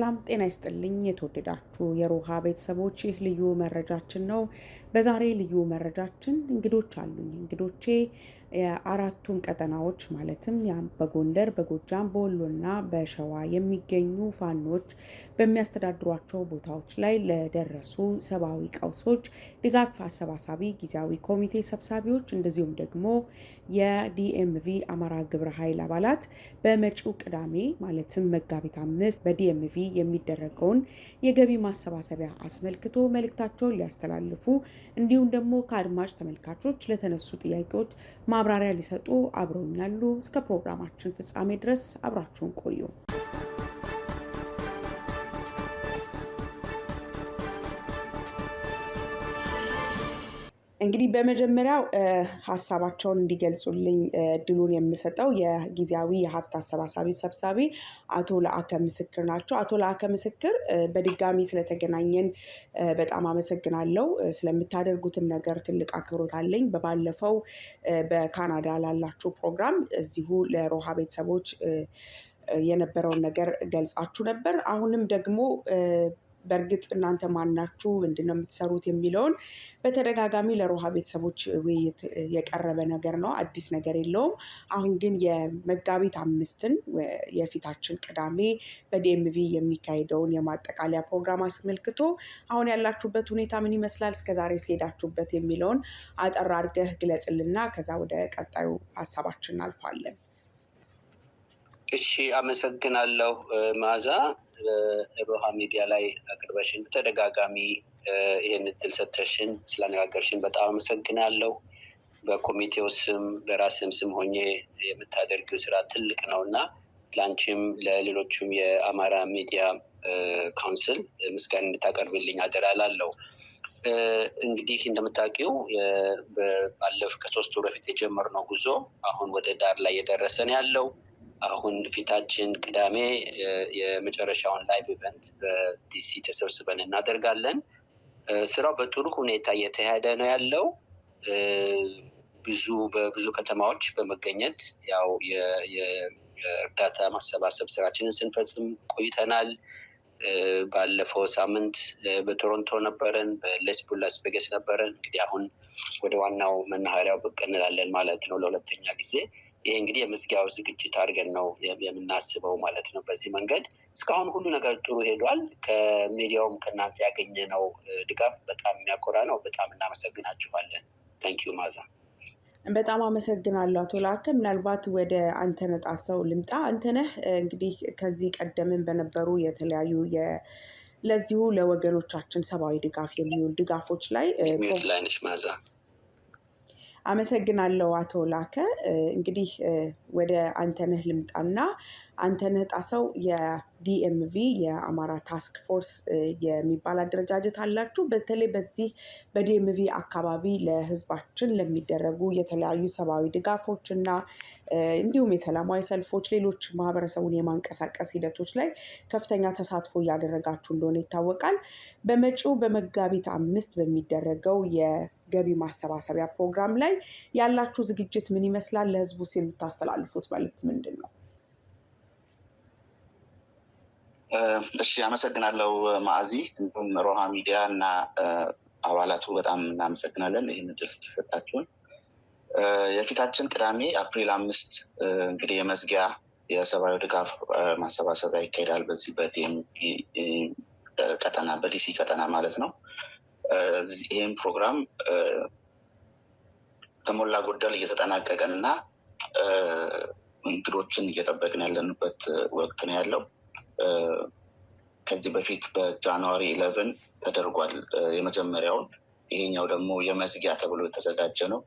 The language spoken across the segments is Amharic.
ሰላም ጤና ይስጥልኝ የተወደዳችሁ የሮሃ ቤተሰቦች፣ ይህ ልዩ መረጃችን ነው። በዛሬ ልዩ መረጃችን እንግዶች አሉኝ። እንግዶቼ የአራቱም ቀጠናዎች ማለትም በጎንደር፣ በጎጃም፣ በወሎና በሸዋ የሚገኙ ፋኖች በሚያስተዳድሯቸው ቦታዎች ላይ ለደረሱ ሰብአዊ ቀውሶች ድጋፍ አሰባሳቢ ጊዜያዊ ኮሚቴ ሰብሳቢዎች እንደዚሁም ደግሞ የዲኤምቪ አማራ ግብረ ኃይል አባላት በመጪው ቅዳሜ ማለትም መጋቢት 5 በዲኤምቪ የሚደረገውን የገቢ ማሰባሰቢያ አስመልክቶ መልእክታቸውን ሊያስተላልፉ እንዲሁም ደግሞ ከአድማጭ ተመልካቾች ለተነሱ ጥያቄዎች ማብራሪያ ሊሰጡ አብረውኛሉ። እስከ ፕሮግራማችን ፍጻሜ ድረስ አብራችሁን ቆዩ። እንግዲህ በመጀመሪያው ሀሳባቸውን እንዲገልጹልኝ እድሉን የምሰጠው የጊዜያዊ የሀብት አሰባሳቢ ሰብሳቢ አቶ ለአከ ምስክር ናቸው። አቶ ለአከ ምስክር በድጋሚ ስለተገናኘን በጣም አመሰግናለሁ። ስለምታደርጉትም ነገር ትልቅ አክብሮት አለኝ። በባለፈው በካናዳ ላላችሁ ፕሮግራም እዚሁ ለሮሃ ቤተሰቦች የነበረውን ነገር ገልጻችሁ ነበር። አሁንም ደግሞ በእርግጥ እናንተ ማናችሁ ምንድነው የምትሰሩት የሚለውን በተደጋጋሚ ለሮሃ ቤተሰቦች ውይይት የቀረበ ነገር ነው። አዲስ ነገር የለውም። አሁን ግን የመጋቢት 5ን የፊታችን ቅዳሜ በዲኤምቪ የሚካሄደውን የማጠቃለያ ፕሮግራም አስመልክቶ አሁን ያላችሁበት ሁኔታ ምን ይመስላል፣ እስከዛሬ ሲሄዳችሁበት የሚለውን አጠር አድርገህ ግለጽልና ከዛ ወደ ቀጣዩ ሀሳባችን እናልፋለን። እሺ፣ አመሰግናለሁ መዓዛ። ሮሃ ሚዲያ ላይ አቅርበሽን በተደጋጋሚ ይህን እድል ሰጥተሽን ስላነጋገርሽን በጣም አመሰግናለሁ። በኮሚቴው ስም በራስም ስም ሆኜ የምታደርጊው ስራ ትልቅ ነው እና ለአንቺም ለሌሎቹም የአማራ ሚዲያ ካውንስል ምስጋና እንድታቀርብልኝ አደራ እላለሁ። እንግዲህ እንደምታውቂው ባለፈው ከ3 ወር በፊት የጀመርነው ጉዞ አሁን ወደ ዳር ላይ የደረሰን ያለው አሁን ፊታችን ቅዳሜ የመጨረሻውን ላይቭ ኢቨንት በዲሲ ተሰብስበን እናደርጋለን። ስራው በጥሩ ሁኔታ እየተካሄደ ነው ያለው። በብዙ ከተማዎች በመገኘት ያው የእርዳታ ማሰባሰብ ስራችንን ስንፈጽም ቆይተናል። ባለፈው ሳምንት በቶሮንቶ ነበረን፣ በላስ ቬጋስ ነበረን። እንግዲህ አሁን ወደ ዋናው መናኸሪያው ብቅ እንላለን ማለት ነው ለሁለተኛ ጊዜ። ይሄ እንግዲህ የመዝጊያው ዝግጅት አድርገን ነው የምናስበው ማለት ነው። በዚህ መንገድ እስካሁን ሁሉ ነገር ጥሩ ሄዷል። ከሚዲያውም ከእናንተ ያገኘነው ድጋፍ በጣም የሚያኮራ ነው። በጣም እናመሰግናችኋለን። ታንኪዩ ማዛ። በጣም አመሰግናለሁ አቶ ላከ። ምናልባት ወደ አንተነህ ጣሰው ልምጣ። አንተነህ እንግዲህ ከዚህ ቀደምን በነበሩ የተለያዩ ለዚሁ ለወገኖቻችን ሰብአዊ ድጋፍ የሚውል ድጋፎች ላይ ነሽ ማዛ። አመሰግናለሁ አቶ ላከ። እንግዲህ ወደ አንተነህ ልምጣና አንተነህ ጣሰው የዲኤምቪ የአማራ ታስክ ፎርስ የሚባል አደረጃጀት አላችሁ። በተለይ በዚህ በዲኤምቪ አካባቢ ለህዝባችን ለሚደረጉ የተለያዩ ሰብአዊ ድጋፎች እና እንዲሁም የሰላማዊ ሰልፎች፣ ሌሎች ማህበረሰቡን የማንቀሳቀስ ሂደቶች ላይ ከፍተኛ ተሳትፎ እያደረጋችሁ እንደሆነ ይታወቃል። በመጪው በመጋቢት 5 በሚደረገው የገቢ ማሰባሰቢያ ፕሮግራም ላይ ያላችሁ ዝግጅት ምን ይመስላል? ለህዝቡስ የምታስተላልፉት መልዕክት ምንድን ነው? እሺ፣ አመሰግናለሁ ማዕዚ። እንዲሁም ሮሃ ሚዲያ እና አባላቱ በጣም እናመሰግናለን ይህን እድል ስለሰጣችሁን። የፊታችን ቅዳሜ አፕሪል 5 እንግዲህ የመዝጊያ የሰብአዊ ድጋፍ ማሰባሰቢያ ይካሄዳል በዚህ በዲኤምቪ ቀጠና በዲሲ ቀጠና ማለት ነው። ይህም ፕሮግራም ከሞላ ጎደል እየተጠናቀቀን እና እንግዶችን እየጠበቅን ያለንበት ወቅት ነው ያለው። ከዚህ በፊት በጃንዋሪ 11 ተደርጓል የመጀመሪያውን። ይሄኛው ደግሞ የመዝጊያ ተብሎ የተዘጋጀ ነው።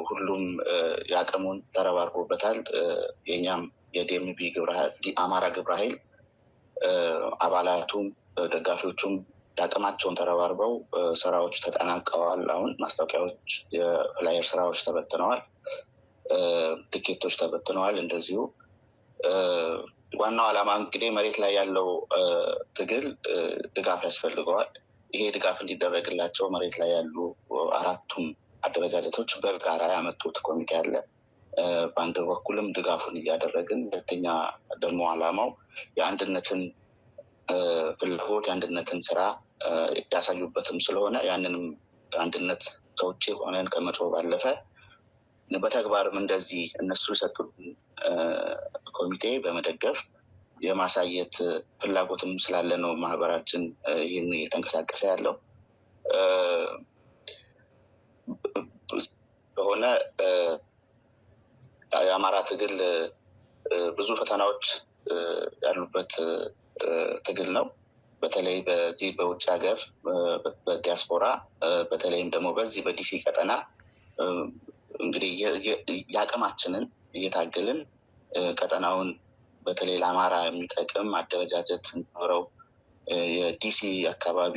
ሁሉም የአቅሙን ተረባርቦበታል። የኛም የዲኤምቪ አማራ ግብረ ኃይል አባላቱም ደጋፊዎቹም የአቅማቸውን ተረባርበው ስራዎች ተጠናቀዋል። አሁን ማስታወቂያዎች፣ የፍላየር ስራዎች ተበትነዋል፣ ትኬቶች ተበትነዋል። እንደዚሁ ዋናው ዓላማ እንግዲህ መሬት ላይ ያለው ትግል ድጋፍ ያስፈልገዋል። ይሄ ድጋፍ እንዲደረግላቸው መሬት ላይ ያሉ አራቱም አደረጃጀቶች በጋራ ያመጡት ኮሚቴ አለ። በአንድ በኩልም ድጋፉን እያደረግን፣ ሁለተኛ ደግሞ ዓላማው የአንድነትን ፍላጎት የአንድነትን ስራ ያሳዩበትም ስለሆነ ያንንም አንድነት ከውጭ ሆነን ከመጮህ ባለፈ በተግባርም እንደዚህ እነሱ የሰጡትን ኮሚቴ በመደገፍ የማሳየት ፍላጎትም ስላለ ነው ማህበራችን ይህን እየተንቀሳቀሰ ያለው። በሆነ የአማራ ትግል ብዙ ፈተናዎች ያሉበት ትግል ነው። በተለይ በዚህ በውጭ ሀገር በዲያስፖራ በተለይም ደግሞ በዚህ በዲሲ ቀጠና እንግዲህ የአቅማችንን እየታገልን ቀጠናውን በተለይ ለአማራ የሚጠቅም አደረጃጀት እንዲኖረው የዲሲ አካባቢ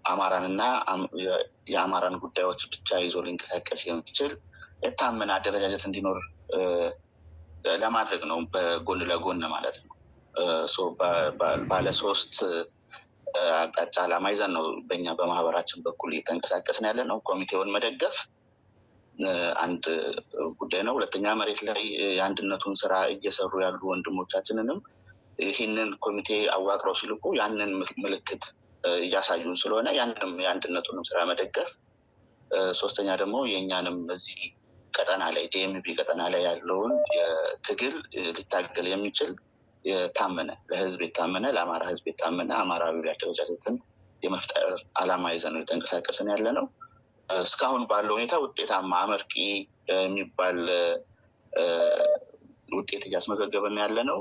አማራንና የአማራን ጉዳዮች ብቻ ይዞ ሊንቀሳቀስ የሚችል የታመነ አደረጃጀት እንዲኖር ለማድረግ ነው። በጎን ለጎን ማለት ነው። ባለ 3 አቅጣጫ ዓላማ ይዘን ነው በእኛ በማህበራችን በኩል እየተንቀሳቀስን ያለ ነው። ኮሚቴውን መደገፍ አንድ ጉዳይ ነው። ሁለተኛ መሬት ላይ የአንድነቱን ስራ እየሰሩ ያሉ ወንድሞቻችንንም ይህንን ኮሚቴ አዋቅረው ሲልኩ ያንን ምልክት እያሳዩን ስለሆነ ያንንም የአንድነቱንም ስራ መደገፍ፣ ሶስተኛ ደግሞ የእኛንም እዚህ ቀጠና ላይ ዲኤምቪ ቀጠና ላይ ያለውን የትግል ሊታገል የሚችል የታመነ ለህዝብ የታመነ ለአማራ ህዝብ የታመነ አማራዊ አደረጃጀትን የመፍጠር ዓላማ ይዘን ነው የተንቀሳቀስን ያለ ነው። እስካሁን ባለው ሁኔታ ውጤታማ አመርቂ የሚባል ውጤት እያስመዘገብን ያለ ነው።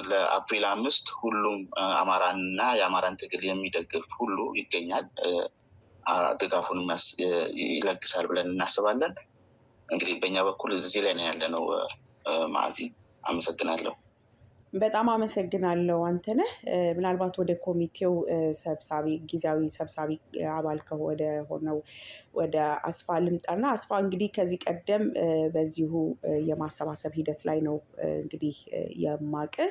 ለአፕሪል 5 ሁሉም አማራንና የአማራን ትግል የሚደግፍ ሁሉ ይገኛል፣ ድጋፉንም ይለግሳል ብለን እናስባለን። እንግዲህ በእኛ በኩል እዚህ ላይ ነው ያለ ነው። ማዚ አመሰግናለሁ። በጣም አመሰግናለሁ አንተነህ። ምናልባት ወደ ኮሚቴው ሰብሳቢ ጊዜያዊ ሰብሳቢ አባል ወደ ሆነው ወደ አስፋ ልምጣና አስፋ እንግዲህ ከዚህ ቀደም በዚሁ የማሰባሰብ ሂደት ላይ ነው እንግዲህ የማውቅህ።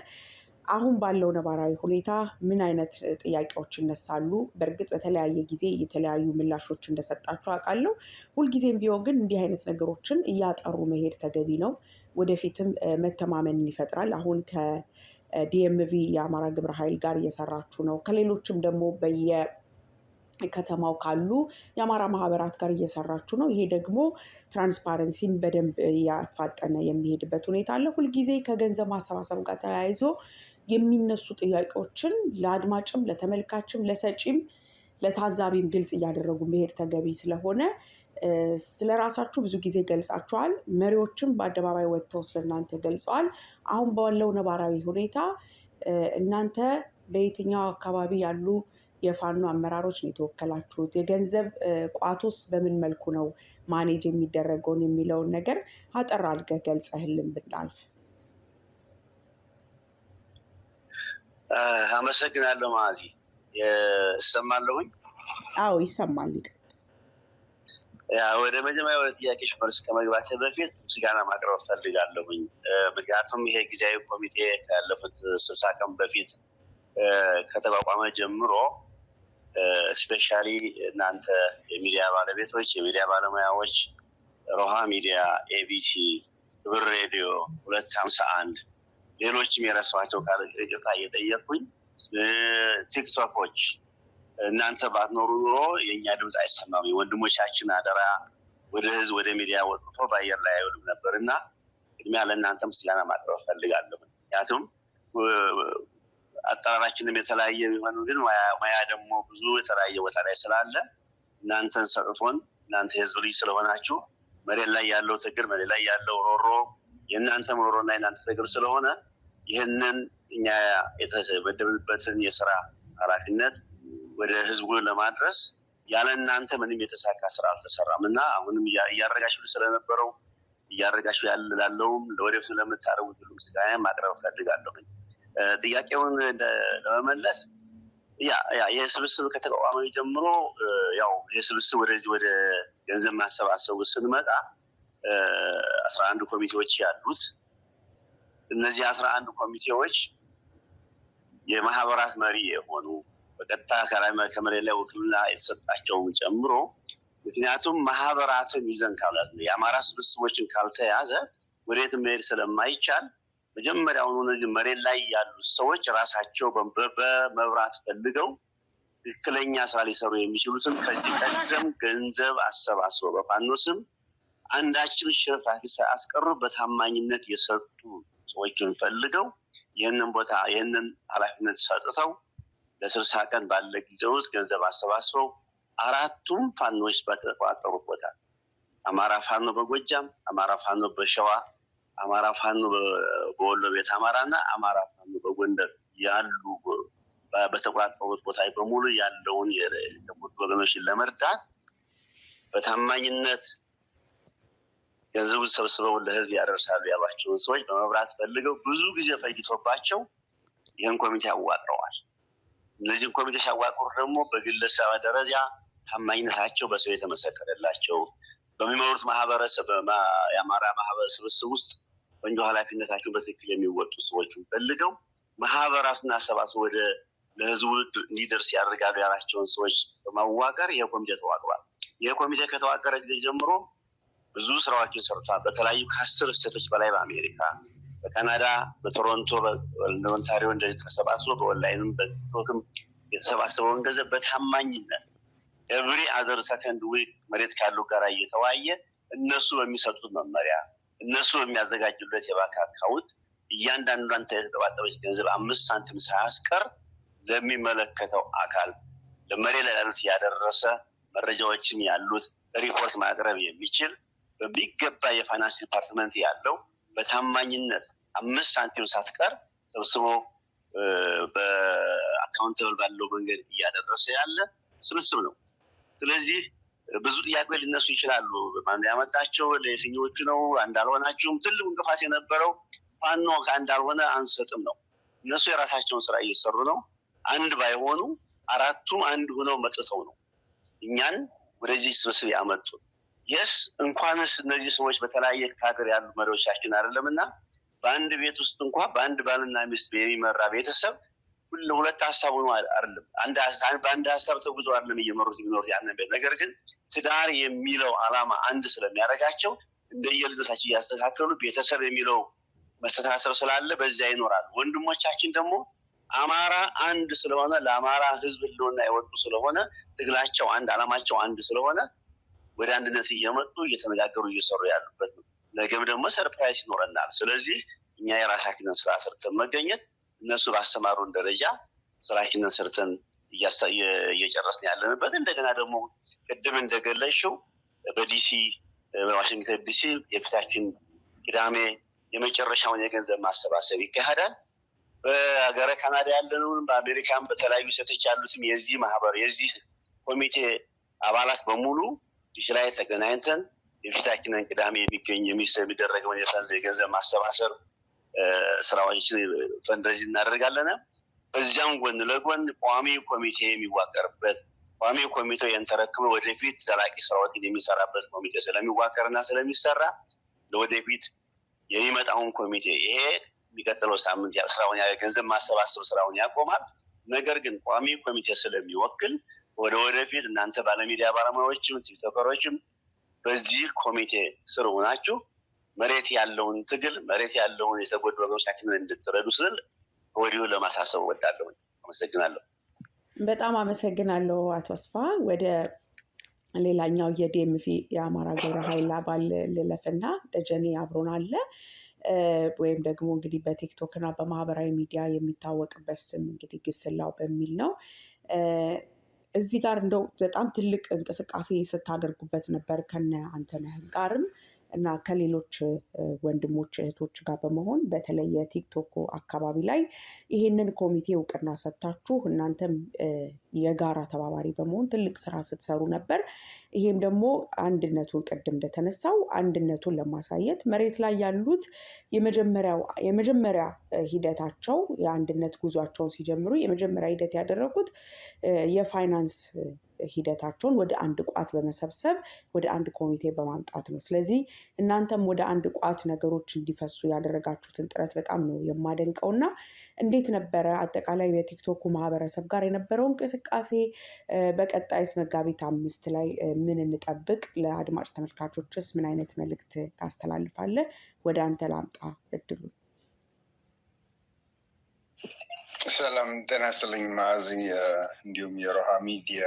አሁን ባለው ነባራዊ ሁኔታ ምን አይነት ጥያቄዎች ይነሳሉ? በእርግጥ በተለያየ ጊዜ የተለያዩ ምላሾች እንደሰጣችሁ አውቃለሁ። ሁልጊዜም ቢሆን ግን እንዲህ አይነት ነገሮችን እያጠሩ መሄድ ተገቢ ነው። ወደፊትም መተማመንን ይፈጥራል። አሁን ከዲኤምቪ የአማራ ግብረ ኃይል ጋር እየሰራችሁ ነው። ከሌሎችም ደግሞ በየከተማው ካሉ የአማራ ማህበራት ጋር እየሰራችሁ ነው። ይሄ ደግሞ ትራንስፓረንሲን በደንብ ያፋጠነ የሚሄድበት ሁኔታ አለ። ሁልጊዜ ከገንዘብ ማሰባሰብ ጋር ተያይዞ የሚነሱ ጥያቄዎችን ለአድማጭም፣ ለተመልካችም፣ ለሰጪም፣ ለታዛቢም ግልጽ እያደረጉ መሄድ ተገቢ ስለሆነ ስለ ራሳችሁ ብዙ ጊዜ ገልጻችኋል። መሪዎችም በአደባባይ ወጥተው ስለእናንተ ገልጸዋል። አሁን ባለው ነባራዊ ሁኔታ እናንተ በየትኛው አካባቢ ያሉ የፋኖ አመራሮች ነው የተወከላችሁት? የገንዘብ ቋቱስ በምን መልኩ ነው ማኔጅ የሚደረገውን የሚለውን ነገር አጠር አድርገህ ገልጸህልን ብናልፍ። አመሰግናለሁ ማዚ። ይሰማለሁኝ? አዎ ይሰማል። ወደ መጀመሪያ ወደ ጥያቄሽ መልስ ከመግባት በፊት ምስጋና ማቅረብ ፈልጋለሁኝ። ምክንያቱም ይሄ ጊዜያዊ ኮሚቴ ካለፉት 60 ቀን በፊት ከተቋቋመ ጀምሮ ስፔሻሊ እናንተ የሚዲያ ባለቤቶች፣ የሚዲያ ባለሙያዎች፣ ሮሃ ሚዲያ፣ ኤቢሲ፣ ህብር ሬዲዮ፣ 251 ሌሎችም የረሳኋቸው ይቅርታ እየጠየቅኩኝ፣ ቲክቶኮች እናንተ ባትኖሩ ኑሮ የእኛ ድምፅ አይሰማም። የወንድሞቻችን አደራ ወደ ህዝብ ወደ ሚዲያ ወጥቶ በአየር ላይ አይውልም ነበር እና ቅድሚያ ለእናንተ ምስጋና ማቅረብ ፈልጋለሁ። ምክንያቱም አጠራራችንም የተለያየ ቢሆን ግን ሙያ ደግሞ ብዙ የተለያየ ቦታ ላይ ስላለ እናንተን ሰጥቶን እናንተ የህዝብ ልጅ ስለሆናችሁ መሬት ላይ ያለው ትግል መሬት ላይ ያለው ሮሮ የእናንተ ሮሮና የእናንተ ትግል ስለሆነ ይህንን እኛ የተመደብንበትን የስራ ኃላፊነት ወደ ህዝቡ ለማድረስ ያለ እናንተ ምንም የተሳካ ስራ አልተሰራም እና አሁንም እያረጋችሁ ስለነበረው እያረጋችሁ ላለውም ለወደፊት ለምታደርጉት ሁሉ ምስጋና ማቅረብ ፈልጋለሁ። ጥያቄውን ለመመለስ ይህ ስብስብ ከተቋቋመ ጀምሮ ያው ይህ ስብስብ ወደዚህ ወደ ገንዘብ ማሰባሰቡ ስንመጣ 11 ኮሚቴዎች ያሉት፣ እነዚህ 11 ኮሚቴዎች የማህበራት መሪ የሆኑ በቀጥታ ከመሬት ላይ ውክልና የተሰጣቸውን ጨምሮ፣ ምክንያቱም ማህበራትን ይዘን የአማራ ስብስቦችን ካልተያዘ ወዴት መሄድ ስለማይቻል መጀመሪያውኑ እነዚህ መሬት ላይ ያሉ ሰዎች ራሳቸው በመብራት ፈልገው ትክክለኛ ስራ ሊሰሩ የሚችሉትን ከዚህ ቀደም ገንዘብ አሰባስበው በፋኖ ስም አንዳችን ሽርፍራፊ ሳያስቀሩ በታማኝነት የሰጡ ሰዎችን ፈልገው ይህንን ቦታ ይህንን ኃላፊነት ሰጥተው ለ60 ቀን ባለ ጊዜ ውስጥ ገንዘብ አሰባስበው አራቱም ፋኖች በተቋጠሩት ቦታ አማራ ፋኖ በጎጃም፣ አማራ ፋኖ በሸዋ፣ አማራ ፋኖ በወሎ ቤት አማራ እና አማራ ፋኖ በጎንደር ያሉ በተቋጠሩት ቦታ በሙሉ ያለውን የሞት ወገኖችን ለመርዳት በታማኝነት ገንዘቡን ሰብስበው ለህዝብ ያደርሳሉ ያሏቸውን ሰዎች በመብራት ፈልገው ብዙ ጊዜ ፈጅቶባቸው ይህን ኮሚቴ አዋቅረዋል። እነዚህን ኮሚቴ ሲያዋቅሩ ደግሞ በግለሰብ ደረጃ ታማኝነታቸው በሰው የተመሰከረላቸው በሚመሩት ማህበረሰብ የአማራ ማህበረሰብ ውስጥ ወንጆ ኃላፊነታቸውን በትክክል የሚወጡ ሰዎችን ፈልገው ማህበራቱን አሰባስበው ወደ ለህዝቡ እንዲደርስ ያደርጋሉ ያላቸውን ሰዎች በማዋቀር ይህ ኮሚቴ ተዋቅሯል። ይህ ኮሚቴ ከተዋቀረ ጊዜ ጀምሮ ብዙ ስራዎችን ሰርቷል። በተለያዩ ከ10 ስቴቶች በላይ በአሜሪካ፣ በካናዳ፣ በቶሮንቶ፣ በኦንታሪዮ እንደዚህ ተሰባስቦ በኦንላይንም በቲክቶክም የተሰባሰበውን ገንዘብ በታማኝነት ኤቭሪ አዘር ሰከንድ ዊክ መሬት ካሉ ጋር እየተወያየ እነሱ በሚሰጡት መመሪያ እነሱ በሚያዘጋጁለት የባንክ አካውንት እያንዳንዷን የተጠባጠበች ገንዘብ 5 ሳንቲም ሳያስቀር ለሚመለከተው አካል ለመሬት ላይ ያሉት ያደረሰ መረጃዎችም ያሉት ሪፖርት ማቅረብ የሚችል በሚገባ የፋይናንስ ዲፓርትመንት ያለው በታማኝነት 5 ሳንቲም ሳትቀር ሰብስቦ በአካውንተብል ባለው መንገድ እያደረሰ ያለ ስብስብ ነው። ስለዚህ ብዙ ጥያቄዎች ሊነሱ ይችላሉ። ማን ያመጣቸው? ለየትኞቹ ነው? አንድ አልሆናችሁም? ትልቁ እንቅፋት የነበረው ፋኖ ከአንድ አልሆነ አንሰጥም ነው። እነሱ የራሳቸውን ስራ እየሰሩ ነው። አንድ ባይሆኑ አራቱም አንድ ሆነው መጥተው ነው እኛን ወደዚህ ስብስብ ያመጡ። የስ እንኳንስ እነዚህ ሰዎች በተለያየ ሀገር ያሉ መሪዎቻችን አይደለም እና በአንድ ቤት ውስጥ እንኳን በአንድ ባልና ሚስት የሚመራ ቤተሰብ ሁለት ሀሳብ ሆኖ አይደለም በአንድ ሀሳብ ተጉዞ አይደለም እየመሩት የሚኖሩት ያንን ቤት። ነገር ግን ትዳር የሚለው ዓላማ አንድ ስለሚያደርጋቸው እንደየልጆቻቸው እያስተካከሉ ቤተሰብ የሚለው መስተሳሰብ ስላለ በዚያ ይኖራሉ። ወንድሞቻችን ደግሞ አማራ አንድ ስለሆነ ለአማራ ህዝብ ህልውና የወጡ ስለሆነ ትግላቸው አንድ ዓላማቸው አንድ ስለሆነ ወደ አንድነት እየመጡ እየተነጋገሩ እየሰሩ ያሉበት ነው። ነገም ደግሞ ሰርፕራይዝ ይኖረናል። ስለዚህ እኛ የራሳችንን ስራ ሰርተን መገኘት እነሱ ባስተማሩን ደረጃ ስራችንን ሰርተን እየጨረስን ያለንበት። እንደገና ደግሞ ቅድም እንደገለሽው በዲሲ በዋሽንግተን ዲሲ የፊታችን ቅዳሜ የመጨረሻውን የገንዘብ ማሰባሰብ ይካሄዳል። በሀገረ ካናዳ ያለነውን በአሜሪካን በተለያዩ ሴቶች ያሉትም የዚህ ማህበር የዚህ ኮሚቴ አባላት በሙሉ ዲሲ ላይ ተገናኝተን የፊታችንን ቅዳሜ የሚደረገውን የገንዘብ ማሰባሰብ ስራዎችን ፈንድሬዚንግ እናደርጋለን። በዚያም ጎን ለጎን ቋሚ ኮሚቴ የሚዋቀርበት ቋሚ ኮሚቴው የተረክበ ወደፊት ዘላቂ ስራዎችን የሚሰራበት ኮሚቴ ስለሚዋቀር እና ስለሚሰራ ለወደፊት የሚመጣውን ኮሚቴ ይሄ የሚቀጥለው ሳምንት ስራውን የገንዘብ ማሰባሰብ ስራውን ያቆማል። ነገር ግን ቋሚ ኮሚቴ ስለሚወክል ወደፊት እናንተ ባለሚዲያ ባለሙያዎችም ቲክቶከሮችም በዚህ ኮሚቴ ስር ሆናችሁ መሬት ያለውን ትግል መሬት ያለውን የተጎዱ ወገኖቻችንን እንድትረዱ ስል ወዲሁ ለማሳሰብ እወዳለሁ። አመሰግናለሁ። በጣም አመሰግናለሁ አቶ አስፋ። ወደ ሌላኛው የዲኤምቪ የአማራ ግብረ ኃይል አባል ልለፍና ደጀኔ አብሮን አለ። ወይም ደግሞ እንግዲህ በቲክቶክ እና በማህበራዊ ሚዲያ የሚታወቅበት ስም እንግዲህ ግስላው በሚል ነው። እዚህ ጋር እንደው በጣም ትልቅ እንቅስቃሴ ስታደርጉበት ነበር ከነ አንተነህ ጋርም እና ከሌሎች ወንድሞች እህቶች ጋር በመሆን በተለይ የቲክቶክ አካባቢ ላይ ይሄንን ኮሚቴ እውቅና ሰጥታችሁ እናንተም የጋራ ተባባሪ በመሆን ትልቅ ስራ ስትሰሩ ነበር። ይሄም ደግሞ አንድነቱን ቅድም እንደተነሳው አንድነቱን ለማሳየት መሬት ላይ ያሉት የመጀመሪያ ሂደታቸው የአንድነት ጉዟቸውን ሲጀምሩ የመጀመሪያ ሂደት ያደረጉት የፋይናንስ ሂደታቸውን ወደ አንድ ቋት በመሰብሰብ ወደ አንድ ኮሚቴ በማምጣት ነው። ስለዚህ እናንተም ወደ አንድ ቋት ነገሮች እንዲፈሱ ያደረጋችሁትን ጥረት በጣም ነው የማደንቀው። እና እንዴት ነበረ አጠቃላይ የቲክቶኩ ማህበረሰብ ጋር የነበረው እንቅስቃሴ? በቀጣይስ መጋቢት 5 ላይ ምን እንጠብቅ? ለአድማጭ ተመልካቾችስ ምን አይነት መልእክት ታስተላልፋለህ? ወደ አንተ ላምጣ እድሉ። ሰላም ጤና ይስጥልኝ ማዚ፣ እንዲሁም የሮሃ ሚዲያ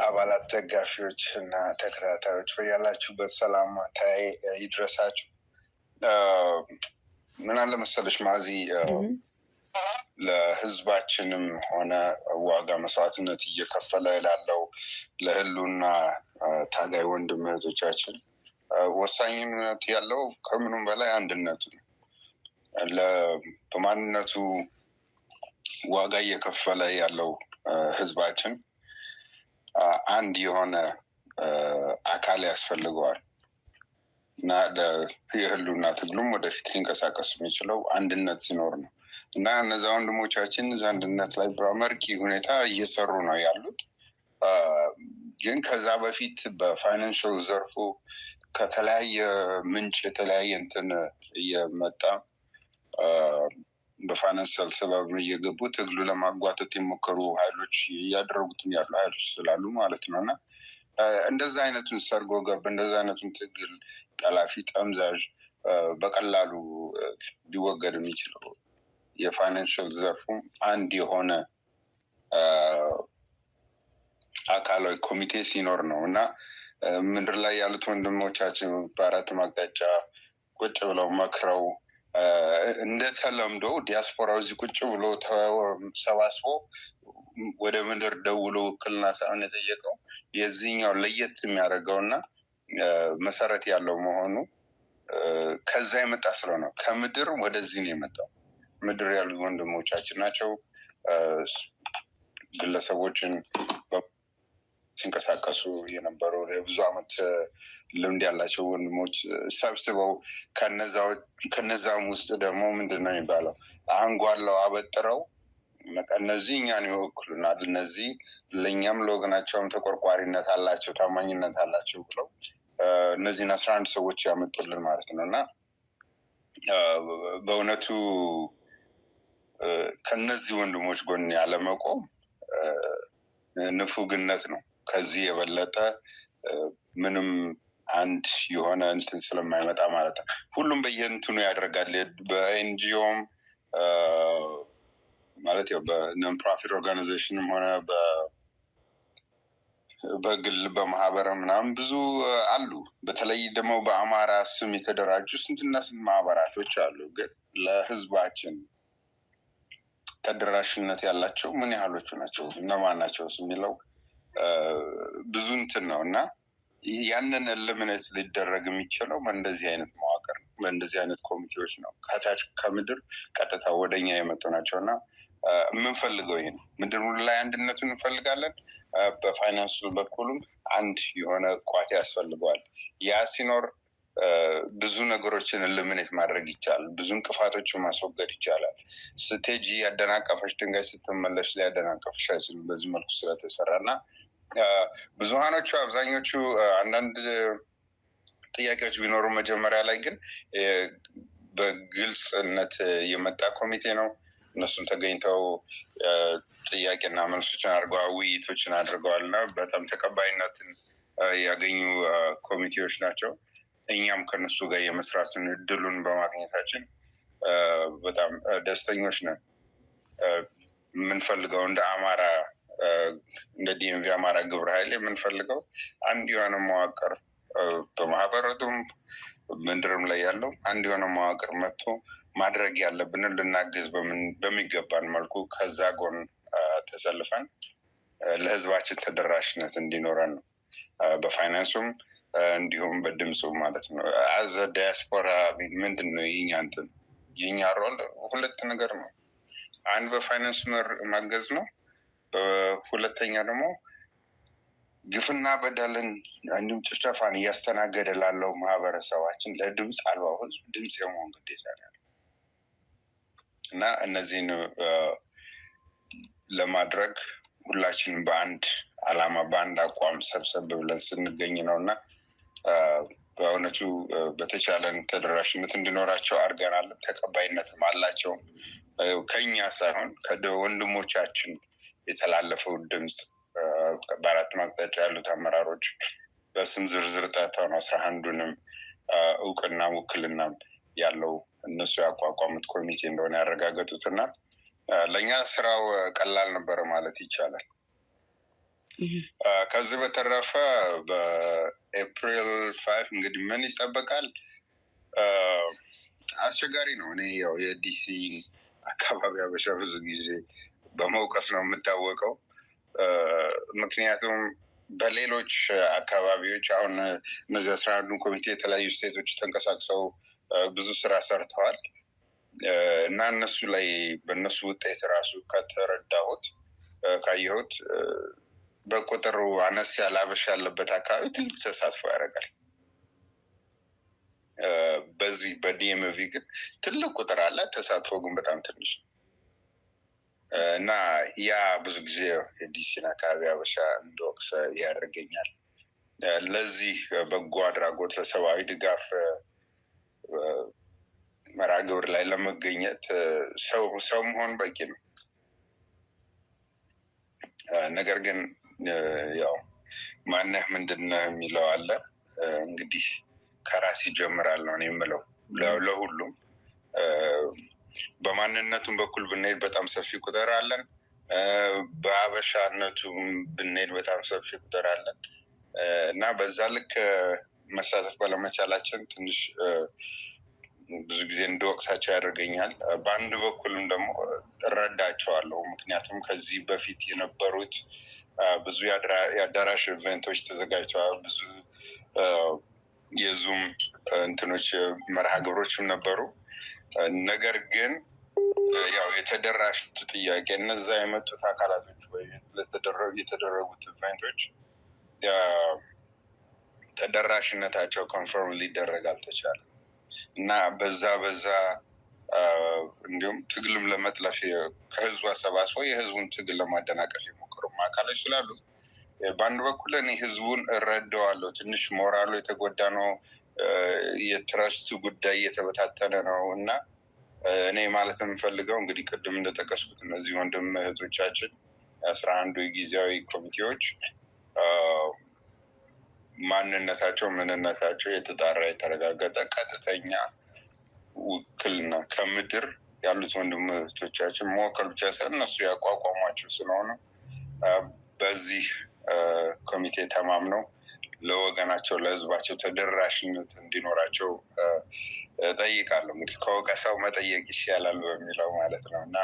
አባላት ደጋፊዎች እና ተከታታዮች በያላችሁበት ሰላምታዬ ይድረሳችሁ። ምን አለ መሰለሽ ማዚ፣ ለህዝባችንም ሆነ ዋጋ መስዋዕትነት እየከፈለ ላለው ለህሉና ታጋይ ወንድም እህቶቻችን ወሳኝነት ያለው ከምኑም በላይ አንድነቱ ነው። በማንነቱ ዋጋ እየከፈለ ያለው ህዝባችን አንድ የሆነ አካል ያስፈልገዋል እና የህሉና ትግሉም ወደፊት ሊንቀሳቀስ የሚችለው አንድነት ሲኖር ነው እና እነዛ ወንድሞቻችን እዛ አንድነት ላይ በአመርቂ ሁኔታ እየሰሩ ነው ያሉት። ግን ከዛ በፊት በፋይናንሽል ዘርፉ ከተለያየ ምንጭ የተለያየ እንትን እየመጣ በፋይናንሻል ሰበብ እየገቡ ትግሉ ለማጓተት የሞከሩ ኃይሎች እያደረጉትም ያሉ ኃይሎች ስላሉ ማለት ነው እና እንደዛ አይነቱን ሰርጎ ገብ እንደዛ አይነቱን ትግል ጠላፊ ጠምዛዥ በቀላሉ ሊወገድ የሚችለው የፋይናንሻል ዘርፉም አንድ የሆነ አካላዊ ኮሚቴ ሲኖር ነው እና ምድር ላይ ያሉት ወንድሞቻችን በአራት አቅጣጫ ቁጭ ብለው መክረው እንደተለምዶ ዲያስፖራው እዚህ ቁጭ ብሎ ተሰባስቦ ወደ ምድር ደውሎ ውክልና ሳይሆን የጠየቀው የዚህኛው ለየት የሚያደርገው እና መሰረት ያለው መሆኑ ከዛ የመጣ ስለሆነ ከምድር ወደዚህ ነው የመጣው። ምድር ያሉ ወንድሞቻችን ናቸው። ግለሰቦችን ሲንቀሳቀሱ የነበሩ የብዙ ዓመት ልምድ ያላቸው ወንድሞች ሰብስበው ከነዛም ውስጥ ደግሞ ምንድነው የሚባለው አንጓለው አበጥረው እነዚህ እኛን ይወክሉናል፣ እነዚህ ለእኛም ለወገናቸውም ተቆርቋሪነት አላቸው፣ ታማኝነት አላቸው ብለው እነዚህን 11 ሰዎች ያመጡልን ማለት ነው እና በእውነቱ ከነዚህ ወንድሞች ጎን ያለመቆም ንፉግነት ነው። ከዚህ የበለጠ ምንም አንድ የሆነ እንትን ስለማይመጣ ማለት ነው። ሁሉም በየእንትኑ ያደርጋል። በኤንጂኦም ማለት ያው በነን ፕሮፊት ኦርጋናይዜሽንም ሆነ በግል በማህበር ምናምን ብዙ አሉ። በተለይ ደግሞ በአማራ ስም የተደራጁ ስንትና ስንት ማህበራቶች አሉ። ግን ለህዝባችን ተደራሽነት ያላቸው ምን ያህሎቹ ናቸው? እነማን ናቸው የሚለው ብዙ እንትን ነው እና ያንን ኤሊሚኔት ሊደረግ የሚችለው በእንደዚህ አይነት መዋቅር ነው፣ በእንደዚህ አይነት ኮሚቴዎች ነው። ከታች ከምድር ቀጥታ ወደኛ የመጡ ናቸው እና የምንፈልገው ይሄ ነው። ምድር ላይ አንድነቱን እንፈልጋለን። በፋይናንስ በኩልም አንድ የሆነ ቋት ያስፈልገዋል። ያ ሲኖር ብዙ ነገሮችን ኤሊሚኔት ማድረግ ይቻላል። ብዙ እንቅፋቶችን ማስወገድ ይቻላል። ስትሄጂ ያደናቀፈሽ ድንጋይ ስትመለሽ ሊያደናቀፈሽ አይችልም በዚህ መልኩ ስለተሰራ እና ብዙሃኖቹ አብዛኞቹ አንዳንድ ጥያቄዎች ቢኖሩ መጀመሪያ ላይ ግን በግልጽነት የመጣ ኮሚቴ ነው። እነሱም ተገኝተው ጥያቄና መልሶችን አድርገዋል፣ ውይይቶችን አድርገዋል እና በጣም ተቀባይነትን ያገኙ ኮሚቴዎች ናቸው። እኛም ከነሱ ጋር የመስራትን እድሉን በማግኘታችን በጣም ደስተኞች ነን። የምንፈልገው እንደ አማራ እንደ ዲኤምቪ አማራ ግብረ ኃይል የምንፈልገው አንድ የሆነ መዋቅር በማህበረቱም ምንድርም ላይ ያለው አንድ የሆነ መዋቅር መጥቶ ማድረግ ያለብንን ልናግዝ በሚገባን መልኩ ከዛ ጎን ተሰልፈን ለህዝባችን ተደራሽነት እንዲኖረን ነው። በፋይናንሱም እንዲሁም በድምፁ ማለት ነው። አዘ ዲያስፖራ ምንድን ነው የኛ ሮል? ሁለት ነገር ነው። አንድ በፋይናንስ ማገዝ ነው። ሁለተኛ ደግሞ ግፍና በደልን እንዲሁም ጭፍጨፋን እያስተናገደ ላለው ማህበረሰባችን ለድምፅ አልባው ህዝብ ድምፅ የመሆን ግዴታ ነው እና እነዚህን ለማድረግ ሁላችንም በአንድ አላማ በአንድ አቋም ሰብሰብ ብለን ስንገኝ ነው እና በእውነቱ በተቻለን ተደራሽነት እንዲኖራቸው አድርገናል። ተቀባይነትም አላቸው። ከኛ ሳይሆን ከወንድሞቻችን የተላለፈው ድምፅ በአራት አቅጣጫ ያሉት አመራሮች በስም ዝርዝር ጠርተው 11ዱንም እውቅና ውክልናም ያለው እነሱ ያቋቋሙት ኮሚቴ እንደሆነ ያረጋገጡትና ለእኛ ስራው ቀላል ነበረ ማለት ይቻላል። ከዚህ በተረፈ በኤፕሪል 5 እንግዲህ ምን ይጠበቃል? አስቸጋሪ ነው። እኔ ያው የዲሲ አካባቢ አበሻ ብዙ ጊዜ በመውቀስ ነው የምታወቀው። ምክንያቱም በሌሎች አካባቢዎች አሁን እነዚህ 11ዱን ኮሚቴ የተለያዩ ስቴቶች ተንቀሳቅሰው ብዙ ስራ ሰርተዋል እና እነሱ ላይ በእነሱ ውጤት ራሱ ከተረዳሁት ካየሁት በቁጥሩ አነስ ያለ አበሻ ያለበት አካባቢ ትልቅ ተሳትፎ ያደርጋል። በዚህ በዲኤምቪ ግን ትልቅ ቁጥር አለ፣ ተሳትፎ ግን በጣም ትንሽ ነው እና ያ ብዙ ጊዜ የዲሲን አካባቢ አበሻ እንደወቅስ ያደርገኛል። ለዚህ በጎ አድራጎት ለሰብአዊ ድጋፍ መርሃ ግብር ላይ ለመገኘት ሰው መሆን በቂ ነው። ነገር ግን ያው ማነህ ምንድነህ የሚለው አለ። እንግዲህ ከራስ ይጀምራል ነው የምለው ለሁሉም። በማንነቱም በኩል ብንሄድ በጣም ሰፊ ቁጥር አለን። በአበሻነቱም ብንሄድ በጣም ሰፊ ቁጥር አለን እና በዛ ልክ መሳተፍ ባለመቻላችን ትንሽ ብዙ ጊዜ እንደወቅሳቸው ያደርገኛል። በአንድ በኩልም ደግሞ እረዳቸዋለሁ። ምክንያቱም ከዚህ በፊት የነበሩት ብዙ የአዳራሽ ኢቨንቶች ተዘጋጅተዋል። ብዙ የዙም እንትኖች መርሃ ግብሮችም ነበሩ። ነገር ግን ያው የተደራሽ ጥያቄ እነዛ የመጡት አካላቶች ወይ የተደረጉት ኢቨንቶች ተደራሽነታቸው ኮንፈርም ሊደረግ አልተቻለም እና በዛ እንዲሁም ትግልም ለመጥለፍ ከህዝቡ አሰባስበው የህዝቡን ትግል ለማደናቀፍ የሞከሩ አካሎች ስላሉ በአንድ በኩል እኔ ህዝቡን እረዳዋለሁ። ትንሽ ሞራሉ የተጎዳ ነው። የትረስቱ ጉዳይ እየተበታተነ ነው እና እኔ ማለት የምፈልገው እንግዲህ ቅድም እንደጠቀስኩት እነዚህ ወንድም እህቶቻችን 11ዱ የጊዜያዊ ኮሚቴዎች ማንነታቸው ምንነታቸው የተጣራ የተረጋገጠ ቀጥተኛ ውክልና ከምድር ያሉት ወንድም እህቶቻችን መወከል ብቻ ሳይሆን እነሱ ያቋቋሟቸው ስለሆነ በዚህ ኮሚቴ ተማምነው ለወገናቸው ለህዝባቸው ተደራሽነት እንዲኖራቸው ጠይቃለሁ። እንግዲህ ከወቀሳው መጠየቅ ይሻላል በሚለው ማለት ነው እና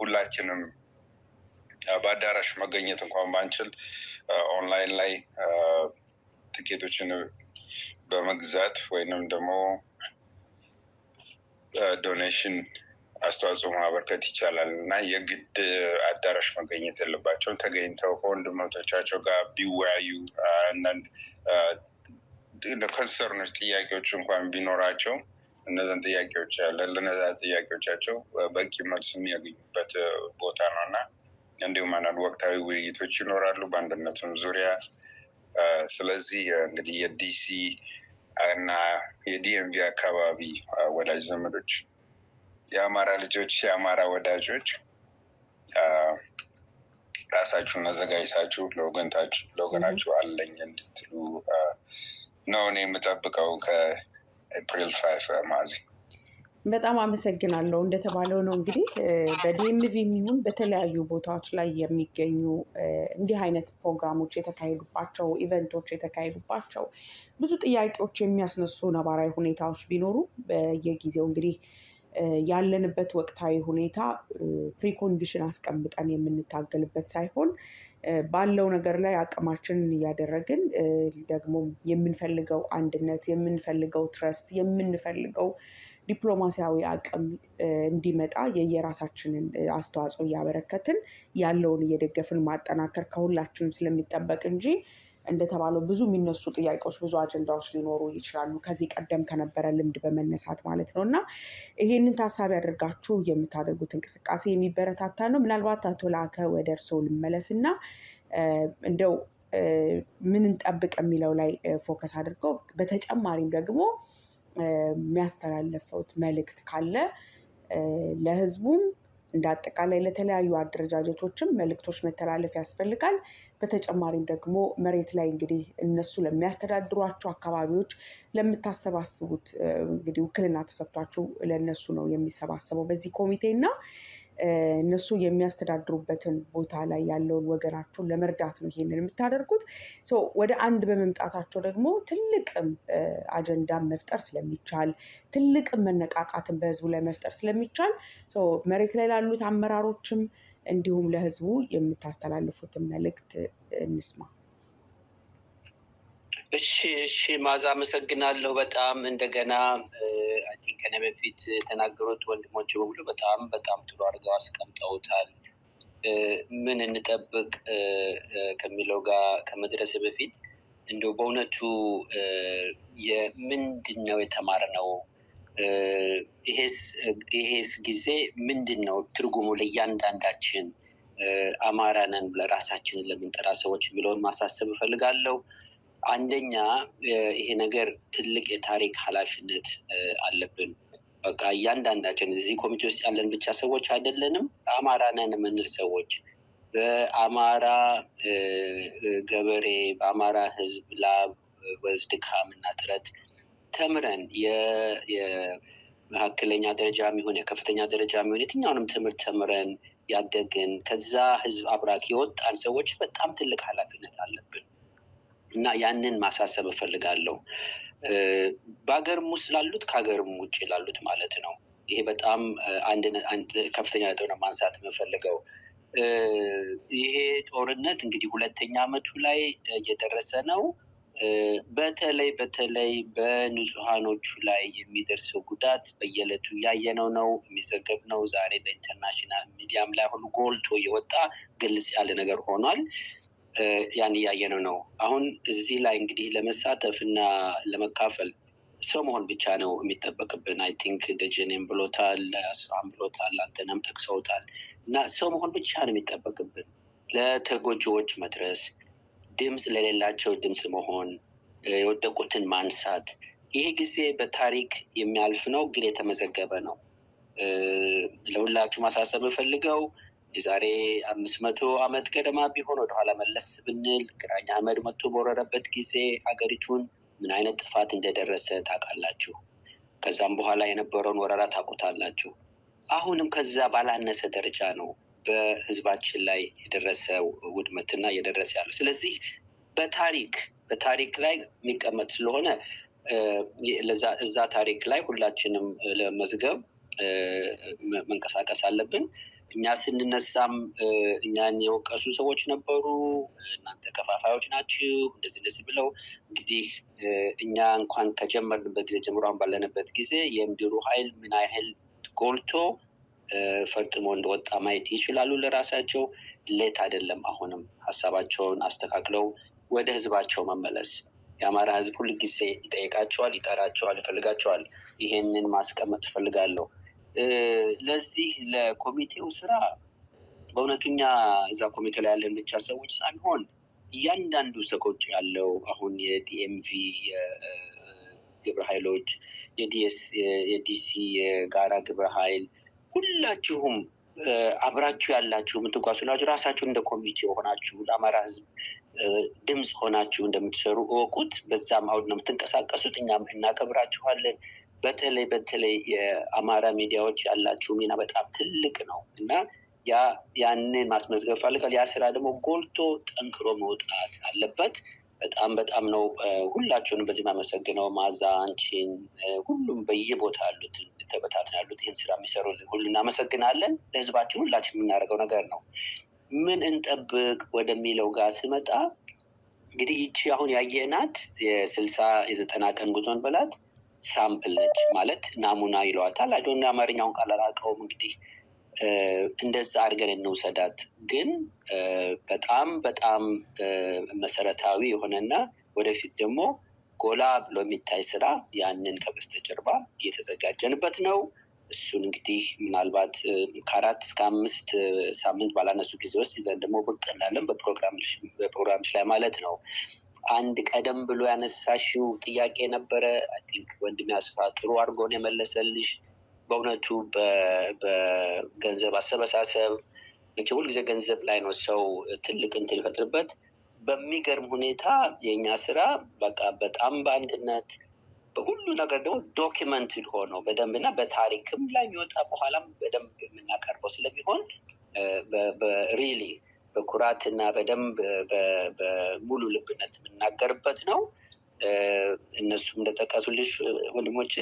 ሁላችንም በአዳራሽ መገኘት እንኳን ባንችል ኦንላይን ላይ ትኬቶችን በመግዛት ወይንም ደግሞ ዶኔሽን አስተዋጽኦ ማበርከት ይቻላል እና የግድ አዳራሽ መገኘት የለባቸውም። ተገኝተው ከወንድሞቻቸው ጋር ቢወያዩ አንዳንድ ኮንሰርኖች ጥያቄዎች እንኳን ቢኖራቸው እነዚያን ጥያቄዎች ለነዛ ጥያቄዎቻቸው በቂ መልስ የሚያገኙበት ቦታ ነው እና እንዲሁም አንዳንድ ወቅታዊ ውይይቶች ይኖራሉ በአንድነቱም ዙሪያ። ስለዚህ እንግዲህ የዲሲ እና የዲኤምቪ አካባቢ ወዳጅ ዘመዶች፣ የአማራ ልጆች፣ የአማራ ወዳጆች ራሳችሁን አዘጋጅታችሁ ለወገናችሁ አለኝ እንድትሉ ነው እኔ የምጠብቀው ከኤፕሪል 5 ማዚ። በጣም አመሰግናለሁ። እንደተባለው ነው እንግዲህ በዲኤምቪ የሚሆን በተለያዩ ቦታዎች ላይ የሚገኙ እንዲህ አይነት ፕሮግራሞች የተካሄዱባቸው ኢቨንቶች የተካሄዱባቸው ብዙ ጥያቄዎች የሚያስነሱ ነባራዊ ሁኔታዎች ቢኖሩ በየጊዜው እንግዲህ ያለንበት ወቅታዊ ሁኔታ ፕሪኮንዲሽን አስቀምጠን የምንታገልበት ሳይሆን ባለው ነገር ላይ አቅማችንን እያደረግን ደግሞ የምንፈልገው አንድነት፣ የምንፈልገው ትረስት፣ የምንፈልገው ዲፕሎማሲያዊ አቅም እንዲመጣ የየራሳችንን አስተዋጽኦ እያበረከትን ያለውን እየደገፍን ማጠናከር ከሁላችንም ስለሚጠበቅ እንጂ እንደተባለው ብዙ የሚነሱ ጥያቄዎች፣ ብዙ አጀንዳዎች ሊኖሩ ይችላሉ ከዚህ ቀደም ከነበረ ልምድ በመነሳት ማለት ነው እና ይሄንን ታሳቢ አድርጋችሁ የምታደርጉት እንቅስቃሴ የሚበረታታ ነው። ምናልባት አቶ ላከ ወደ እርስዎ ልመለስና እንደው ምን እንጠብቅ የሚለው ላይ ፎከስ አድርገው በተጨማሪም ደግሞ የሚያስተላለፈውት መልእክት ካለ ለህዝቡም እንደ አጠቃላይ ለተለያዩ አደረጃጀቶችም መልእክቶች መተላለፍ ያስፈልጋል። በተጨማሪም ደግሞ መሬት ላይ እንግዲህ እነሱ ለሚያስተዳድሯቸው አካባቢዎች ለምታሰባስቡት እንግዲህ ውክልና ተሰጥቷቸው ለእነሱ ነው የሚሰባሰበው በዚህ ኮሚቴ እና እነሱ የሚያስተዳድሩበትን ቦታ ላይ ያለውን ወገናቸውን ለመርዳት ነው ይሄንን የምታደርጉት። ወደ አንድ በመምጣታቸው ደግሞ ትልቅም አጀንዳን መፍጠር ስለሚቻል ትልቅም መነቃቃትን በህዝቡ ላይ መፍጠር ስለሚቻል መሬት ላይ ላሉት አመራሮችም እንዲሁም ለህዝቡ የምታስተላልፉትን መልእክት እንስማ። እሺ ማዛ አመሰግናለሁ በጣም እንደገና ከነ በፊት የተናገሩት ወንድሞች በሙሉ በጣም ጥሩ አድርገው አስቀምጠውታል። ምን እንጠብቅ ከሚለው ጋር ከመድረስ በፊት እንደው በእውነቱ ምንድነው የተማርነው? ይሄስ ጊዜ ምንድነው ትርጉሙ ለእያንዳንዳችን አማራ ነን ለራሳችንን ለምንጠራ ሰዎች የሚለውን ማሳሰብ እፈልጋለሁ። አንደኛ ይሄ ነገር ትልቅ የታሪክ ኃላፊነት አለብን። በቃ እያንዳንዳችን እዚህ ኮሚቴ ውስጥ ያለን ብቻ ሰዎች አይደለንም። አማራ ነን የምንል ሰዎች በአማራ ገበሬ በአማራ ህዝብ ላብ ወዝ ድካምና ጥረት ተምረን የመካከለኛ ደረጃ የሚሆን የከፍተኛ ደረጃ የሚሆን የትኛውንም ትምህርት ተምረን ያደግን ከዛ ህዝብ አብራክ የወጣን ሰዎች በጣም ትልቅ ኃላፊነት አለብን እና ያንን ማሳሰብ እፈልጋለሁ። በአገርም ውስጥ ላሉት ከሀገርም ውጭ ላሉት ማለት ነው። ይሄ በጣም አንድ ከፍተኛ ነጥብ ነው ማንሳት የምፈልገው። ይሄ ጦርነት እንግዲህ 2ኛ ዓመቱ ላይ እየደረሰ ነው። በተለይ በንጹሃኖቹ ላይ የሚደርሰው ጉዳት በየዕለቱ እያየነው ነው፣ የሚዘገብ ነው። ዛሬ በኢንተርናሽናል ሚዲያም ላይ ሁሉ ጎልቶ የወጣ ግልጽ ያለ ነገር ሆኗል። ያን እያየነው ነው። አሁን እዚህ ላይ እንግዲህ ለመሳተፍ እና ለመካፈል ሰው መሆን ብቻ ነው የሚጠበቅብን። አይ ቲንክ ደጀኔም ብሎታል፣ አስፋም ብሎታል፣ አንተንም ጠቅሰውታል። እና ሰው መሆን ብቻ ነው የሚጠበቅብን። ለተጎጂዎች መድረስ፣ ድምፅ ለሌላቸው ድምፅ መሆን፣ የወደቁትን ማንሳት። ይሄ ጊዜ በታሪክ የሚያልፍ ነው፣ ግን የተመዘገበ ነው። ለሁላችሁ ማሳሰብ ፈልገው የዛሬ 500 ዓመት ገደማ ቢሆን ወደኋላ መለስ ብንል ግራኝ አህመድ መጥቶ በወረረበት ጊዜ ሀገሪቱን ምን አይነት ጥፋት እንደደረሰ ታውቃላችሁ። ከዛም በኋላ የነበረውን ወረራ ታውቁታላችሁ። አሁንም ከዛ ባላነሰ ደረጃ ነው በህዝባችን ላይ የደረሰው ውድመትና እየደረሰ ያለው። ስለዚህ በታሪክ ላይ የሚቀመጥ ስለሆነ እዛ ታሪክ ላይ ሁላችንም ለመዝገብ መንቀሳቀስ አለብን። እኛ ስንነሳም እኛን የወቀሱ ሰዎች ነበሩ። እናንተ ከፋፋዮች ናችሁ እንደዚህ ብለው እንግዲህ እኛ እንኳን ከጀመርንበት ጊዜ ጀምሮ ባለንበት ጊዜ የምድሩ ኃይል ምን ያህል ጎልቶ ፈርጥሞ እንደወጣ ማየት ይችላሉ። ለራሳቸው ሌት አይደለም። አሁንም ሀሳባቸውን አስተካክለው ወደ ህዝባቸው መመለስ። የአማራ ህዝብ ሁሉ ጊዜ ይጠይቃቸዋል፣ ይጠራቸዋል፣ ይፈልጋቸዋል። ይሄንን ማስቀመጥ እፈልጋለሁ። ለዚህ ለኮሚቴው ስራ በእውነቱኛ እዛ ኮሚቴ ላይ ያለን ብቻ ሰዎች ሳንሆን እያንዳንዱ ሰቆች ያለው አሁን የዲኤምቪ ግብረ ኃይሎች የዲሲ የጋራ ግብረ ኃይል ሁላችሁም አብራችሁ ያላችሁ የምትጓዙላችሁ ራሳችሁ እንደ ኮሚቴ ሆናችሁ ለአማራ ህዝብ ድምፅ ሆናችሁ እንደምትሰሩ እወቁት። በዛም አሁን ነው የምትንቀሳቀሱት። እኛም እናከብራችኋለን። በተለይ የአማራ ሚዲያዎች ያላችሁ ሚና በጣም ትልቅ ነው እና ያንን ማስመዝገብ ፈልጋል። ያ ስራ ደግሞ ጎልቶ ጠንክሮ መውጣት አለበት። በጣም ነው ሁላችሁንም በዚህ ማመሰግነው። ማዛ፣ አንቺን፣ ሁሉም በየቦታ ያሉትን ተበታትነው ያሉት ይህን ስራ የሚሰሩ ሁሉ እናመሰግናለን። ለህዝባችን ሁላችን የምናደርገው ነገር ነው። ምን እንጠብቅ ወደሚለው ጋር ስመጣ እንግዲህ ይቺ አሁን ያየናት የ90 ቀን ጉዞን በላት ሳምፕል ነች ማለት ናሙና ይለዋታል። አይዶን አማርኛውን ቃል አላውቀውም። እንግዲህ እንደዛ አድርገን እንውሰዳት። ግን በጣም መሰረታዊ የሆነና ወደፊት ደግሞ ጎላ ብሎ የሚታይ ስራ ያንን ከበስተጀርባ እየተዘጋጀንበት ነው። እሱን እንግዲህ ምናልባት ከ4 እስከ 5 ሳምንት ባላነሱ ጊዜ ውስጥ ይዘን ደግሞ ብቅ እንላለን በፕሮግራምሽ ላይ ማለት ነው። አንድ ቀደም ብሎ ያነሳሽው ጥያቄ ነበረ። አይ ቲንክ ወንድሜ አስፋ ጥሩ አድርጎ ነው የመለሰልሽ። በእውነቱ በገንዘብ አሰበሳሰብ ሁልጊዜ ገንዘብ ላይ ነው ሰው ትልቅ እንትን ይፈጥርበት። በሚገርም ሁኔታ የኛ ስራ በቃ በጣም በአንድነት በሁሉ ነገር ደግሞ ዶኪመንትድ ሆኖ በደንብና በታሪክም ላይ የሚወጣ በኋላም በደንብ የምናቀርበው ስለሚሆን በሪሊ በኩራትና በደንብ በሙሉ ልብነት የምናገርበት ነው። እነሱም እንደጠቀሱልሽ ወንድሞቼ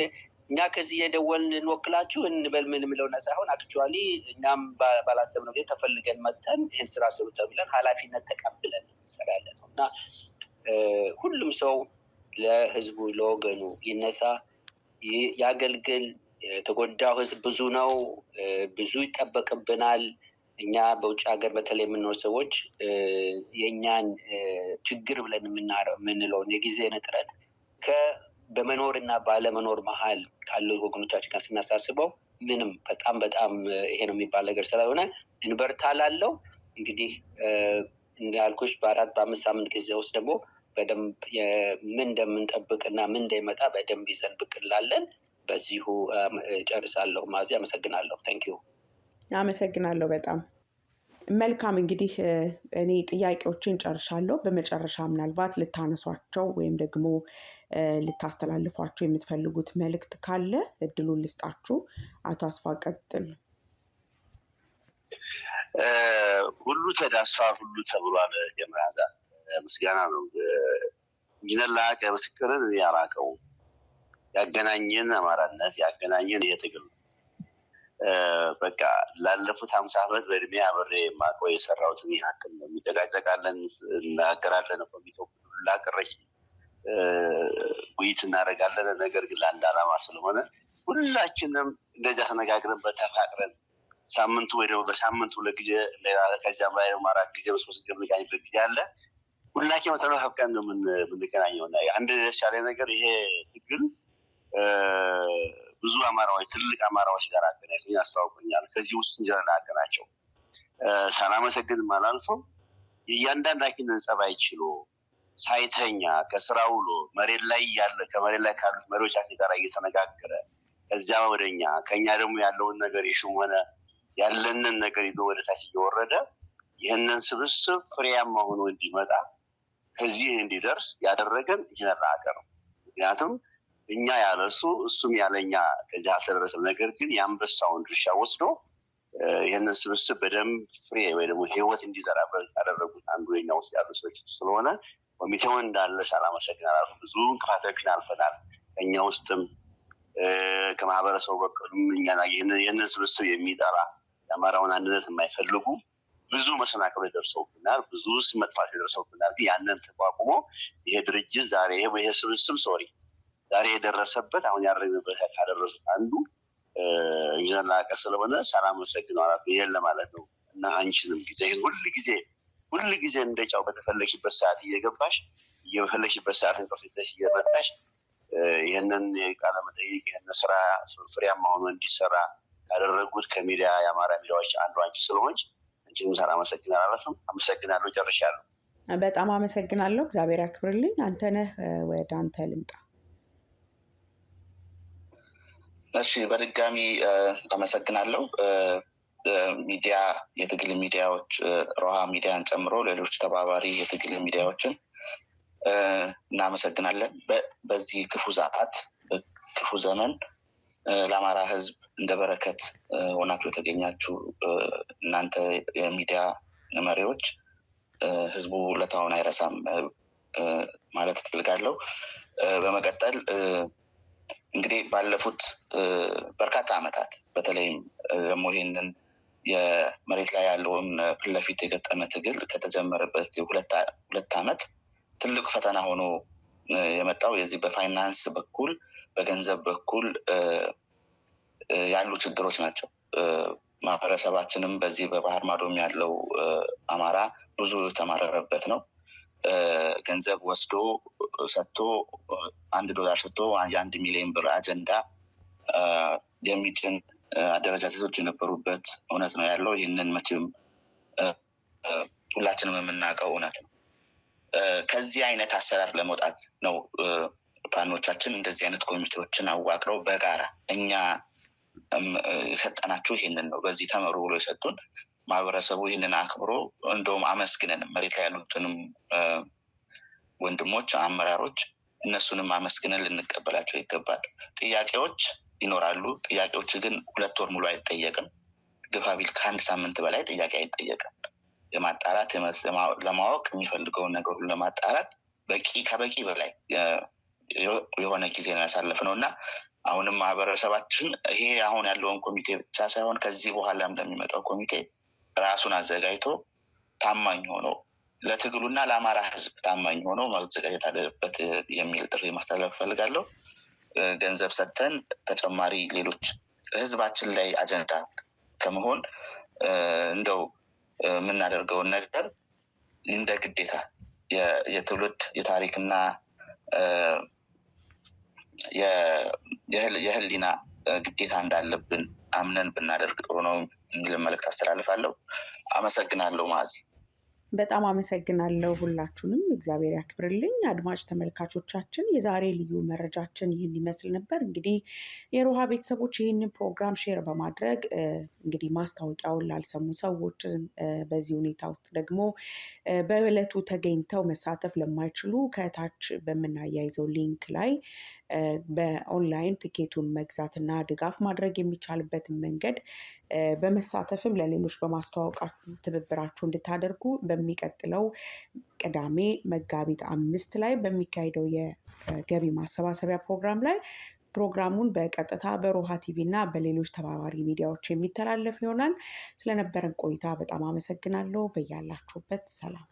እኛ ከዚህ የደወልን እንወክላችሁ እንበል ምን ምለው ሳይሆን አክቹዋሊ እኛም ባላሰብነው ጊዜ ተፈልገን መጥተን ይህን ስራ ስሩ ተብለን ኃላፊነት ተቀብለን እንሰራ ያለ ነው እና ሁሉም ሰው ለህዝቡ ለወገኑ ይነሳ፣ ያገልግል። የተጎዳው ህዝብ ብዙ ነው፣ ብዙ ይጠበቅብናል። እኛ በውጭ ሀገር በተለይ የምንኖር ሰዎች የእኛን ችግር ብለን የምንለውን የጊዜን እጥረት በመኖርና ባለመኖር መሀል ካሉ ወገኖቻችን ጋር ስናሳስበው ምንም በጣም በጣም ይሄ ነው የሚባል ነገር ስላልሆነ እንበርታ ላለው እንግዲህ እንዳልኩሽ በ4 በ5 ሳምንት ጊዜ ውስጥ ደግሞ በደንብ ምን እንደምንጠብቅና ምን እንደሚመጣ በደንብ ይዘን ብቅ እንላለን። በዚሁ ጨርሳለሁ። ማዚ አመሰግናለሁ። ታንኪዩ። አመሰግናለሁ በጣም መልካም። እንግዲህ እኔ ጥያቄዎችን ጨርሻለሁ። በመጨረሻ ምናልባት ልታነሷቸው ወይም ደግሞ ልታስተላልፏቸው የምትፈልጉት መልእክት ካለ እድሉን ልስጣችሁ። አቶ አስፋ ቀጥል። ሁሉ ተዳስሷል፣ ሁሉ ተብሏል። የመያዛ ምስጋና ነው። ኢንጂነር ላቀ ምስክርን ያራቀው ያገናኘን አማራነት ያገናኘን የትግል በቃ ላለፉት 50 ዓመት በእድሜ አብሬ የማውቀው የሰራሁትን ያክል ነው። የሚጨቃጨቃለን፣ እናገራለን፣ ኮሚቴው ላቀረች ውይይት እናደርጋለን። ነገር ግን ለአንድ ዓላማ ስለሆነ ሁላችንም እንደዚያ ተነጋግረን በተፋቅረን ሳምንቱ ወይ ደግሞ በሳምንቱ ለጊዜ ከዚያም ላይ 4 ጊዜ 3 ጊዜ የምንገናኝበት ጊዜ አለ። ሁላችንም ተነፋፍቀን ነው የምንገናኘው እና አንድ ደስ ያለ ነገር ይሄ ትግል ብዙ አማራዎች ትልቅ አማራዎች ጋር አገናኝቶኝ አስተዋውቆኛል። ከዚህ ውስጥ እንጀራ ላቀ ናቸው። ሳላመሰግን አላልፈው። የእያንዳንዳችንን ጸባይ ችሎ ሳይተኛ ከስራ ውሎ መሬት ላይ ያለ ከመሬት ላይ ካሉት መሪዎቻችን ጋር እየተነጋገረ ከዚያ ወደኛ ከኛ ደግሞ ያለውን ነገር ይሽም ሆነ ያለንን ነገር ይዞ ወደ ታች እየወረደ ይህንን ስብስብ ፍሬያማ ሆኖ እንዲመጣ ከዚህ እንዲደርስ ያደረገን ኢንጂነር ላቀ ነው። ምክንያቱም እኛ ያለሱ እሱም ያለኛ ከዚህ አልተደረሰም። ነገር ግን የአንበሳውን ድርሻ ወስዶ ይህንን ስብስብ በደንብ ፍሬ ወይ ደግሞ ህይወት እንዲዘራ ያደረጉት አንዱ የኛ ውስጥ ያሉ ሰዎች ስለሆነ ኮሚቴውን እንዳለ ሳላመሰግን አላልኩም። ብዙ እንቅፋቶችን አልፈናል። ከኛ ውስጥም ከማህበረሰቡ በኩልም እኛና ይህንን ስብስብ የሚጠራ የአማራውን አንድነት የማይፈልጉ ብዙ መሰናክሎች ደርሰውብናል። ብዙ መጥፋት ደርሰውብናል። ያንን ተቋቁሞ ይሄ ድርጅት ዛሬ ይሄ ስብስብ ዛሬ የደረሰበት አሁን ያደረግንበት ካደረሱት አንዱ ኢንጂነር ላቀ ስለሆነ ሳላመሰግነው አላልኩም። ይሄን ለማለት ነው እና አንቺንም ሁል ጊዜ እንደጫው በተፈለግሽበት ሰዓት እየገባሽ እየፈለግሽበት ሰዓት እንቅልፍሽ እየመጣሽ ይህንን ቃለ መጠይቅ ይህንን ስራ ፍሬያማ ሆኖ እንዲሰራ ያደረጉት ከሚዲያ የአማራ ሚዲያዎች አንዱ አንቺ ስለሆንሽ አንቺንም ሳላመሰግን አላልፍም። አመሰግናለሁ። ጨርሻለሁ። በጣም አመሰግናለሁ። እግዚአብሔር ያክብርልኝ። አንተነህ ወደ አንተ ልምጣ። እሺ፣ በድጋሚ አመሰግናለሁ። ሚዲያ የትግል ሚዲያዎች ሮሃ ሚዲያን ጨምሮ ሌሎች ተባባሪ የትግል ሚዲያዎችን እናመሰግናለን። በዚህ ክፉ ሰዓት ክፉ ዘመን ለአማራ ሕዝብ እንደ በረከት ሆናችሁ የተገኛችሁ እናንተ የሚዲያ መሪዎች ሕዝቡ ውለታውን አይረሳም ማለት እፈልጋለሁ። በመቀጠል እንግዲህ ባለፉት በርካታ ዓመታት በተለይም ደግሞ ይህንን የመሬት ላይ ያለውን ፊት ለፊት የገጠመ ትግል ከተጀመረበት 2 ዓመት ትልቅ ፈተና ሆኖ የመጣው የዚህ በፋይናንስ በኩል በገንዘብ በኩል ያሉ ችግሮች ናቸው። ማህበረሰባችንም በዚህ በባህር ማዶም ያለው አማራ ብዙ የተማረረበት ነው። ገንዘብ ወስዶ ሰጥቶ $1 ሰጥቶ የ1 ሚሊዮን ብር አጀንዳ የሚጭን አደረጃጀቶች የነበሩበት እውነት ነው ያለው። ይህንን መቼም ሁላችንም የምናውቀው እውነት ነው። ከዚህ አይነት አሰራር ለመውጣት ነው ፋኖቻችን እንደዚህ አይነት ኮሚቴዎችን አዋቅረው በጋራ እኛ የሰጠናችሁ ይህንን ነው፣ በዚህ ተመሩ ብሎ የሰጡን ማህበረሰቡ ይህንን አክብሮ እንደውም አመስግነን መሬት ላይ ያሉትንም ወንድሞች አመራሮች እነሱንም አመስግነን ልንቀበላቸው ይገባል። ጥያቄዎች ይኖራሉ። ጥያቄዎች ግን 2 ወር ሙሉ አይጠየቅም። ግፋ ቢል ከ1 ሳምንት በላይ ጥያቄ አይጠየቅም። የማጣራት ለማወቅ የሚፈልገውን ነገር ሁሉ ለማጣራት ከበቂ በላይ የሆነ ጊዜ ነው ያሳለፍነው እና አሁንም ማህበረሰባችን ይሄ አሁን ያለውን ኮሚቴ ብቻ ሳይሆን ከዚህ በኋላ እንደሚመጣው ኮሚቴ ራሱን አዘጋጅቶ ታማኝ ሆኖ ለትግሉና ለአማራ ህዝብ ታማኝ ሆኖ መዘጋጀት አለበት የሚል ጥሪ ማስተላለፍ ፈልጋለሁ። ገንዘብ ሰጥተን ተጨማሪ ሌሎች ህዝባችን ላይ አጀንዳ ከመሆን እንደው የምናደርገውን ነገር እንደ ግዴታ የትውልድ የታሪክና የህሊና ግዴታ እንዳለብን አምነን ብናደርግ ጥሩ ነው የሚል መልእክት አስተላልፋለሁ። አመሰግናለሁ ማዚ። በጣም አመሰግናለሁ ሁላችሁንም፣ እግዚአብሔር ያክብርልኝ። አድማጭ ተመልካቾቻችን የዛሬ ልዩ መረጃችን ይህን ይመስል ነበር። እንግዲህ የሮሃ ቤተሰቦች ይህንን ፕሮግራም ሼር በማድረግ እንግዲህ ማስታወቂያውን ላልሰሙ ሰዎች በዚህ ሁኔታ ውስጥ ደግሞ በዕለቱ ተገኝተው መሳተፍ ለማይችሉ ከታች በምናያይዘው ሊንክ ላይ በኦንላይን ትኬቱን መግዛትና ድጋፍ ማድረግ የሚቻልበትን መንገድ በመሳተፍም ለሌሎች በማስተዋወቅ ትብብራችሁ እንድታደርጉ በሚቀጥለው ቅዳሜ መጋቢት 5 ላይ በሚካሄደው የገቢ ማሰባሰቢያ ፕሮግራም ላይ ፕሮግራሙን በቀጥታ በሮሃ ቲቪ እና በሌሎች ተባባሪ ሚዲያዎች የሚተላለፍ ይሆናል። ስለነበረን ቆይታ በጣም አመሰግናለሁ። በያላችሁበት ሰላም